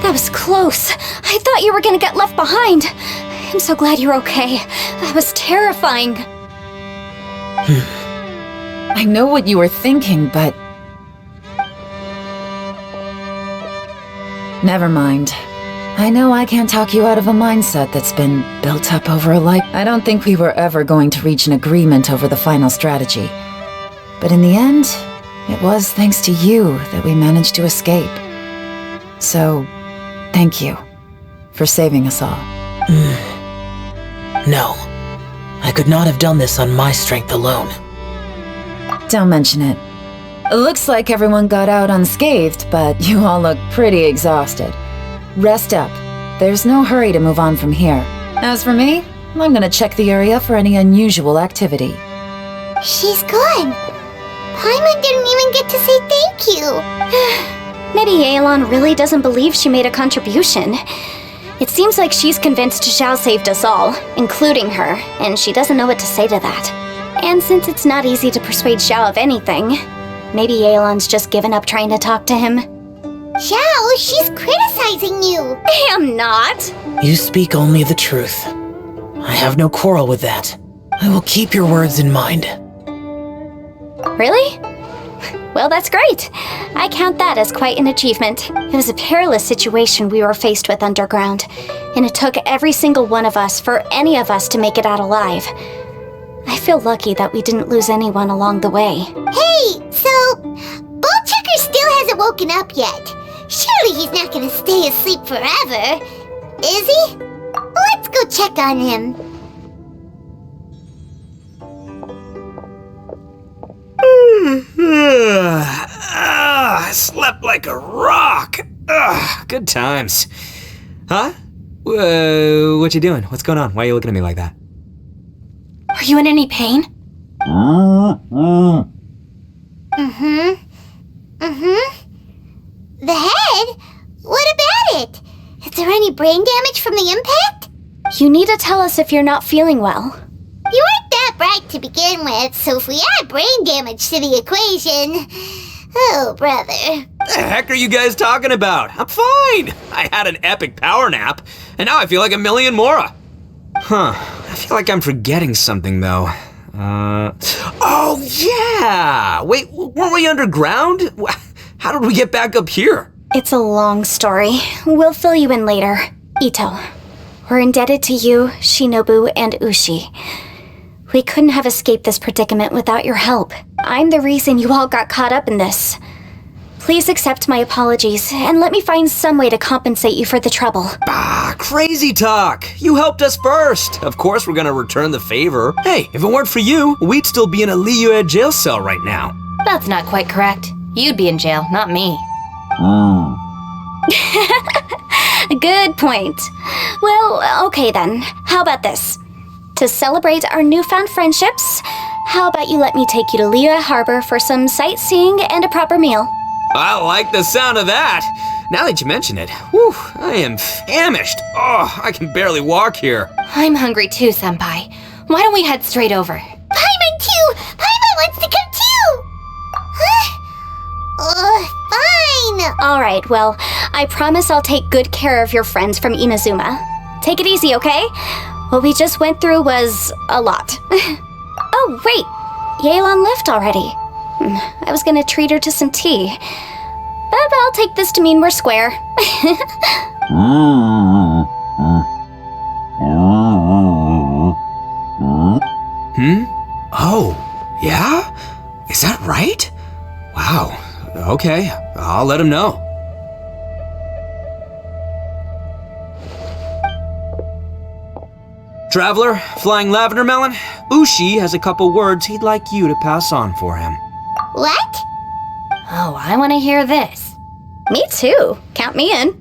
That was close. I thought you were gonna get left behind. I'm so glad you're okay. That was terrifying. I know what you were thinking, but... Never mind. I know I can't talk you out of a mindset that's been built up over a life. I don't think we were ever going to reach an agreement over the final strategy. But in the end, it was thanks to you that we managed to escape. So, thank you for saving us all. No. I could not have done this on my strength alone. Don't mention it. It looks like everyone got out unscathed, but you all look pretty exhausted. Rest up. There's no hurry to move on from here. As for me, I'm gonna check the area for any unusual activity. She's gone. Paimon didn't even get to say thank you. Maybe Yelan really doesn't believe she made a contribution. It seems like she's convinced Xiao saved us all, including her, and she doesn't know what to say to that. And since it's not easy to persuade Xiao of anything, maybe Yelan's just given up trying to talk to him. Xiao, she's criticizing you. I am not. You speak only the truth. I have no quarrel with that. I will keep your words in mind. Really? Well, that's great. I count that as quite an achievement. It was a perilous situation we were faced with underground, and it took every single one of us for any of us to make it out alive. I feel lucky that we didn't lose anyone along the way. Hey, so Bullchecker still hasn't woken up yet. Surely he's not gonna stay asleep forever, is he? Let's go check on him. I slept like a rock. Good times. Huh? What you doing? What's going on? Why are you looking at me like that? Are you in any pain? The head? What about it? Is there any brain damage from the impact? You need to tell us if you're not feeling well. You weren't that bright to begin with, so if we add brain damage to the equation... Oh, brother. The heck are you guys talking about? I'm fine. I had an epic power nap, and now I feel like a million more. Huh. I feel like I'm forgetting something, though. Oh, yeah! Wait, weren't we underground? How did we get back up here? It's a long story. We'll fill you in later. Ito, we're indebted to you, Shinobu, and Ushi. We couldn't have escaped this predicament without your help. I'm the reason you all got caught up in this. Please accept my apologies, and let me find some way to compensate you for the trouble. Crazy talk. You helped us first. Of course we're gonna return the favor. Hey, if it weren't for you, we'd still be in a Liyue jail cell right now. That's not quite correct. You'd be in jail, not me. Good point. Well, okay then. How about this? To celebrate our newfound friendships, how about you let me take you to Liyue Harbor for some sightseeing and a proper meal? I like the sound of that. Now that you mention it, whew, I am famished. Oh, I can barely walk here. I'm hungry too, Senpai. Why don't we head straight over? Paimon too! Paimon wants to come too! Fine! Alright, well, I promise I'll take good care of your friends from Inazuma. Take it easy, okay? What we just went through was a lot. Oh, wait! Yelan left already. I was gonna treat her to some tea. But I'll take this to mean we're square. Oh, yeah? Is that right? Wow. Okay, I'll let him know. Traveler, Flying Lavender Melon, Ushi has a couple words he'd like you to pass on for him. What? Oh, I want to hear this. Me too. Count me in.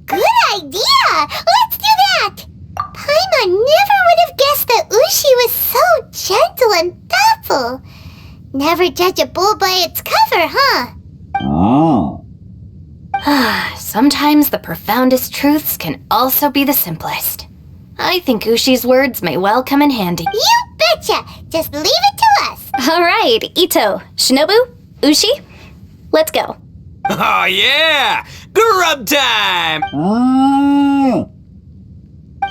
Good idea! Let's do that! Paimon never would have guessed that Ushi was so gentle and thoughtful. Never judge a bull by its cover, huh? Sometimes the profoundest truths can also be the simplest. I think Ushi's words may well come in handy. You betcha! Just leave it to us! Alright, Ito, Shinobu, Ushi, let's go. Oh yeah! Grub time!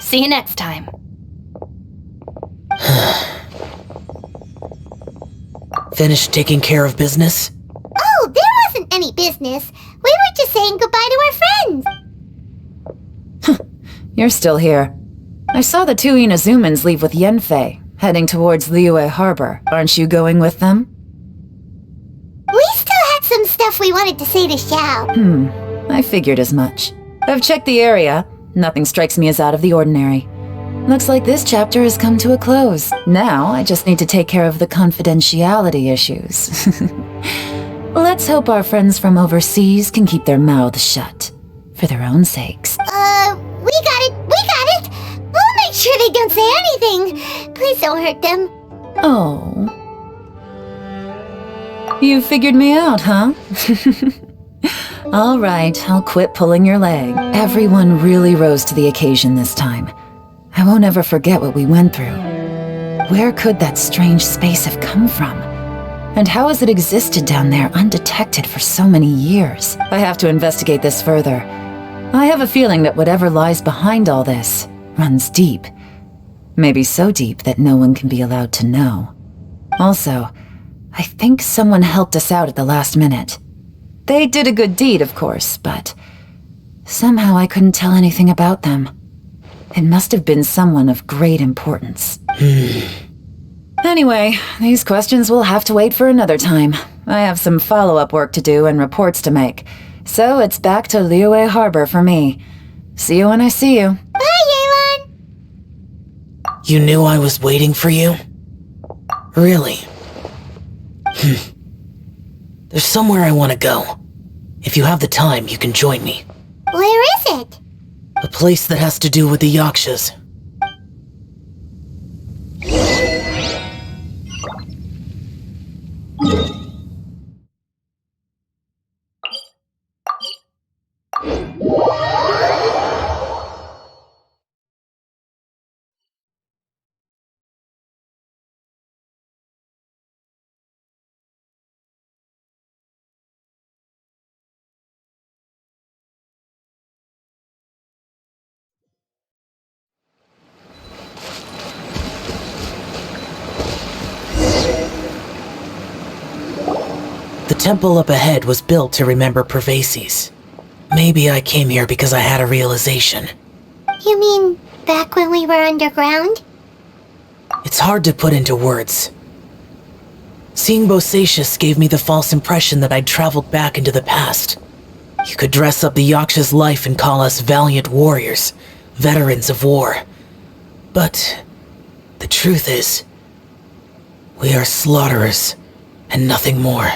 See you next time. Finished taking care of business? Oh, there wasn't any business. We were just saying goodbye to our friends. You're still here. I saw the two Inazumans leave with Yenfei, heading towards Liyue Harbor. Aren't you going with them? We still had some stuff we wanted to say to Xiao. I figured as much. I've checked the area. Nothing strikes me as out of the ordinary. Looks like this chapter has come to a close. Now, I just need to take care of the confidentiality issues. Let's hope our friends from overseas can keep their mouths shut. For their own sakes. We got it! We'll make sure they don't say anything. Please don't hurt them. Oh. You figured me out, huh? All right, I'll quit pulling your leg. Everyone really rose to the occasion this time. I won't ever forget what we went through. Where could that strange space have come from? And how has it existed down there undetected for so many years? I have to investigate this further. I have a feeling that whatever lies behind all this runs deep. Maybe so deep that no one can be allowed to know. Also, I think someone helped us out at the last minute. They did a good deed, of course, but somehow I couldn't tell anything about them. It must have been someone of great importance. Anyway, these questions will have to wait for another time. I have some follow-up work to do and reports to make. So it's back to Liyue Harbor for me. See you when I see you. Bye, Yelan! You knew I was waiting for you? Really? There's somewhere I want to go. If you have the time, you can join me. Where is it? A place that has to do with the Yakshas. The temple up ahead was built to remember Pervases. Maybe I came here because I had a realization. You mean back when we were underground? It's hard to put into words. Seeing Bosacius gave me the false impression that I'd traveled back into the past. You could dress up the Yaksha's life and call us valiant warriors, veterans of war. But the truth is, we are slaughterers and nothing more.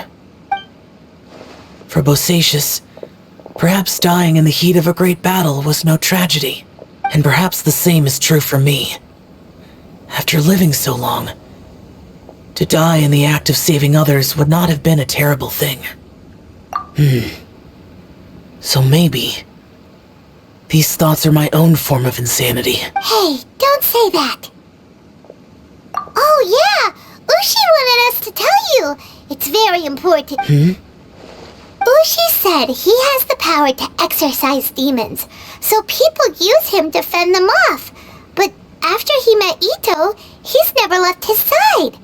For Bosacius, perhaps dying in the heat of a great battle was no tragedy. And perhaps the same is true for me. After living so long, to die in the act of saving others would not have been a terrible thing. So maybe these thoughts are my own form of insanity. Hey, don't say that. Oh yeah, Ushi wanted us to tell you. It's very important. Ushi said he has the power to exorcise demons, so people use him to fend them off. But after he met Ito, he's never left his side.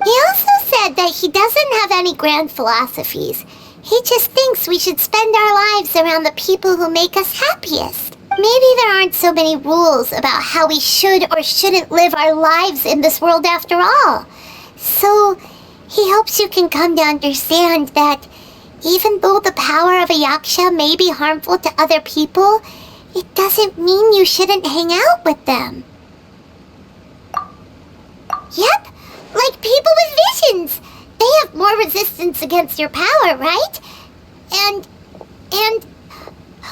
He also said that he doesn't have any grand philosophies. He just thinks we should spend our lives around the people who make us happiest. Maybe there aren't so many rules about how we should or shouldn't live our lives in this world after all. So he hopes you can come to understand that even though the power of a Yaksha may be harmful to other people, it doesn't mean you shouldn't hang out with them. Yep, like people with visions. They have more resistance against your power, right? And,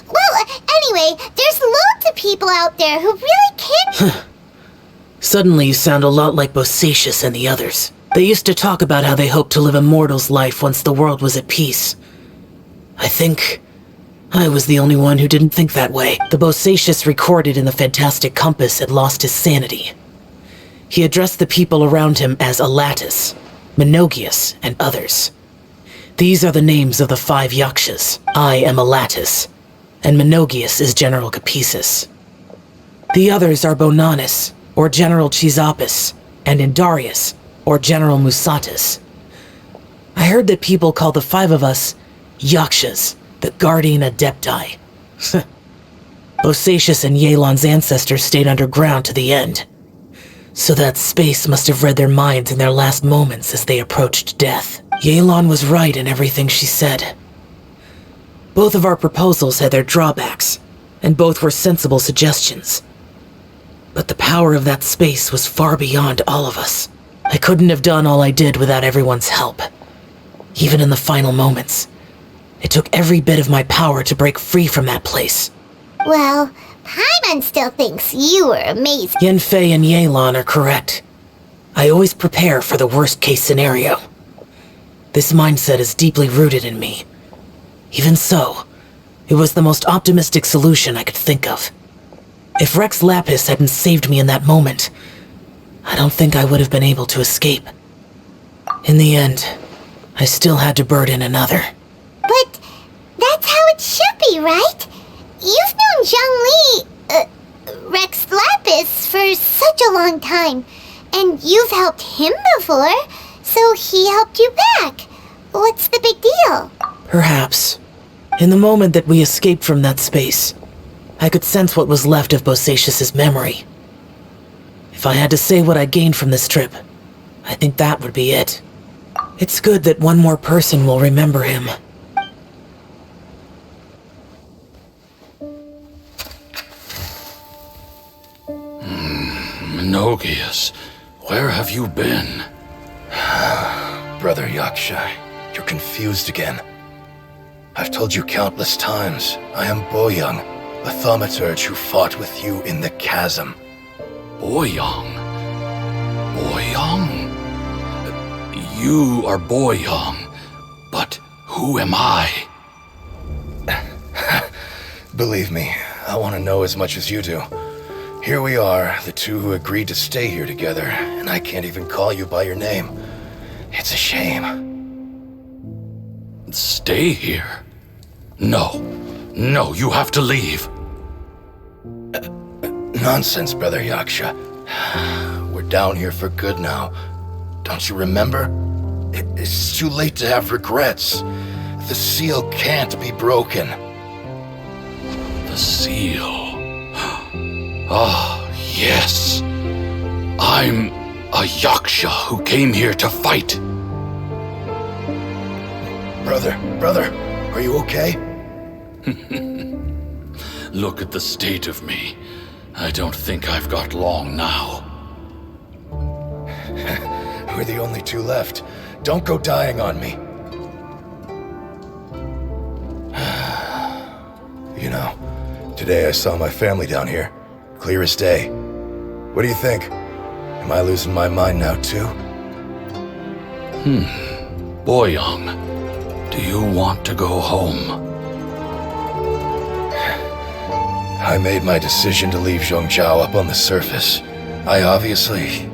well, anyway, there's loads of people out there who really can't... Suddenly you sound a lot like Bosacius and the others. They used to talk about how they hoped to live a mortal's life once the world was at peace. I think I was the only one who didn't think that way. The Bosacius recorded in the Fantastic Compass had lost his sanity. He addressed the people around him as Alatus, Menogius, and others. These are the names of the 5 Yakshas. I am Elatus, and Menogius is General Capesus. The others are Bonanis, or General Chisapis, and Indarius, or General Musatus. I heard that people call the 5 of us Yakshas, the Guardian Adepti. Bosacius and Yelan's ancestors stayed underground to the end. So that space must have read their minds in their last moments as they approached death. Yelan was right in everything she said. Both of our proposals had their drawbacks, and both were sensible suggestions. But the power of that space was far beyond all of us. I couldn't have done all I did without everyone's help. Even in the final moments, it took every bit of my power to break free from that place. Well, Paimon still thinks you were amazing. Yanfei and Yelan are correct. I always prepare for the worst-case scenario. This mindset is deeply rooted in me. Even so, it was the most optimistic solution I could think of. If Rex Lapis hadn't saved me in that moment, I don't think I would have been able to escape. In the end, I still had to burden another. But that's how it should be, right? You've known Rex Lapis for such a long time, and you've helped him before, so he helped you back. What's the big deal? Perhaps. In the moment that we escaped from that space, I could sense what was left of Bosacius's memory. If I had to say what I gained from this trip, I think that would be it. It's good that one more person will remember him. Menogius, where have you been? Brother Yaksha, you're confused again. I've told you countless times, I am Boyoung, a thaumaturge who fought with you in the chasm. Boyoung? Boyoung? You are Boyoung, but who am I? Believe me, I want to know as much as you do. Here we are, the two who agreed to stay here together, and I can't even call you by your name. It's a shame. Stay here? No, you have to leave. Nonsense, Brother Yaksha. We're down here for good now. Don't you remember? It's too late to have regrets. The seal can't be broken. The seal. Ah, yes. I'm a Yaksha who came here to fight. Brother, are you okay? Look at the state of me. I don't think I've got long now. We're the only two left. Don't go dying on me. You know, today I saw my family down here. Clear as day. What do you think? Am I losing my mind now too? Boyoung, do you want to go home? I made my decision to leave Zhongzhou up on the surface. I obviously...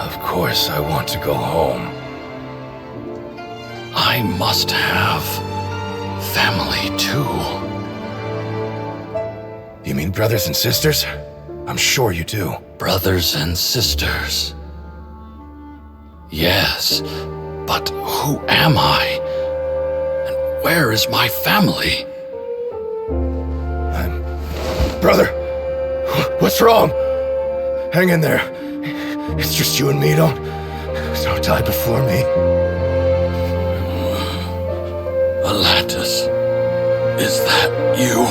Of course I want to go home. I must have family too. You mean brothers and sisters? I'm sure you do. Brothers and sisters. Yes, but who am I? And where is my family? Brother! What's wrong? Hang in there. It's just you and me, don't die before me. Elatus, is that you?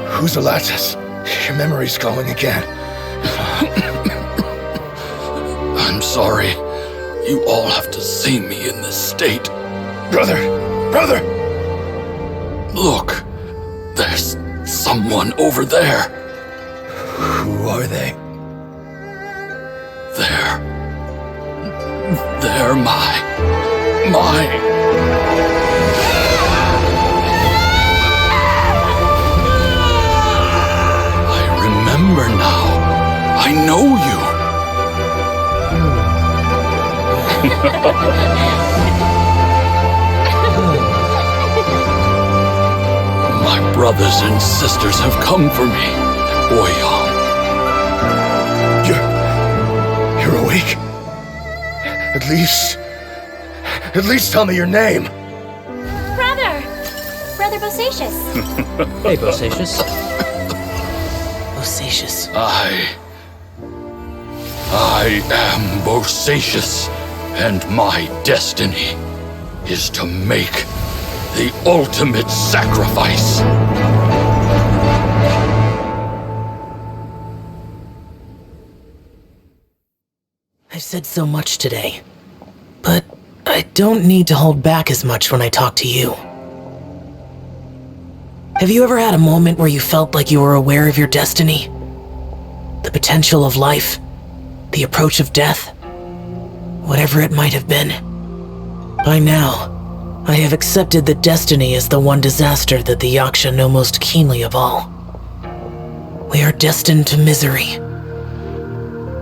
Who's Elatus? Your memory's going again. I'm sorry. You all have to see me in this state. Brother! Look, there's someone over there. Who are they? They're my... I remember now. I know you. My brothers and sisters have come for me, Boyong. You're awake? At least tell me your name. Brother Bosacius. Hey, Bosacius. Bosacius. I am Bosacius, and my destiny is to make the ultimate sacrifice. I've said so much today, but I don't need to hold back as much when I talk to you. Have you ever had a moment where you felt like you were aware of your destiny? The potential of life? The approach of death? Whatever it might have been. By now, I have accepted that destiny is the one disaster that the Yaksha know most keenly of all. We are destined to misery.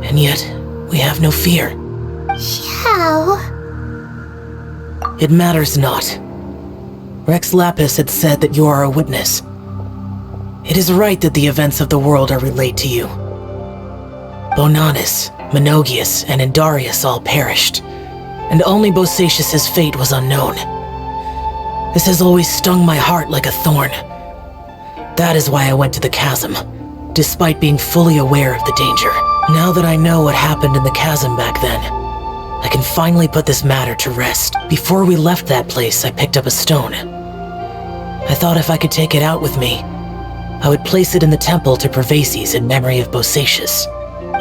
And yet, we have no fear. How? It matters not. Rex Lapis had said that you are a witness. It is right that the events of the world are relayed to you. Bonanis, Menogius, and Indarius all perished, and only Bosacius' fate was unknown. This has always stung my heart like a thorn. That is why I went to the chasm, despite being fully aware of the danger. Now that I know what happened in the chasm back then, I can finally put this matter to rest. Before we left that place, I picked up a stone. I thought if I could take it out with me, I would place it in the temple to Pervases in memory of Bosacius.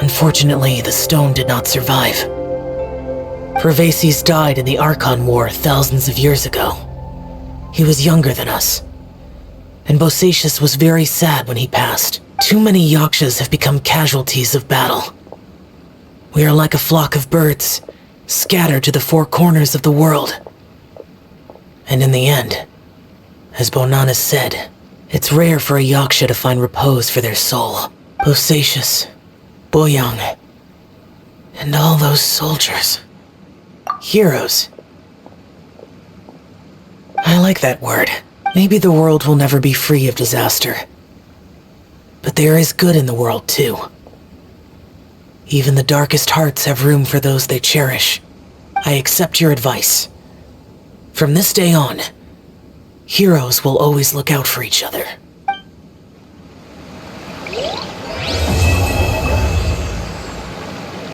Unfortunately, the stone did not survive. Pervases died in the Archon War thousands of years ago. He was younger than us, and Bosacius was very sad when he passed. Too many Yakshas have become casualties of battle. We are like a flock of birds, scattered to the four corners of the world. And in the end, as Bonanis said, it's rare for a Yaksha to find repose for their soul. Bosacius, Boyong, and all those soldiers. Heroes. I like that word. Maybe the world will never be free of disaster. But there is good in the world, too. Even the darkest hearts have room for those they cherish. I accept your advice. From this day on, heroes will always look out for each other.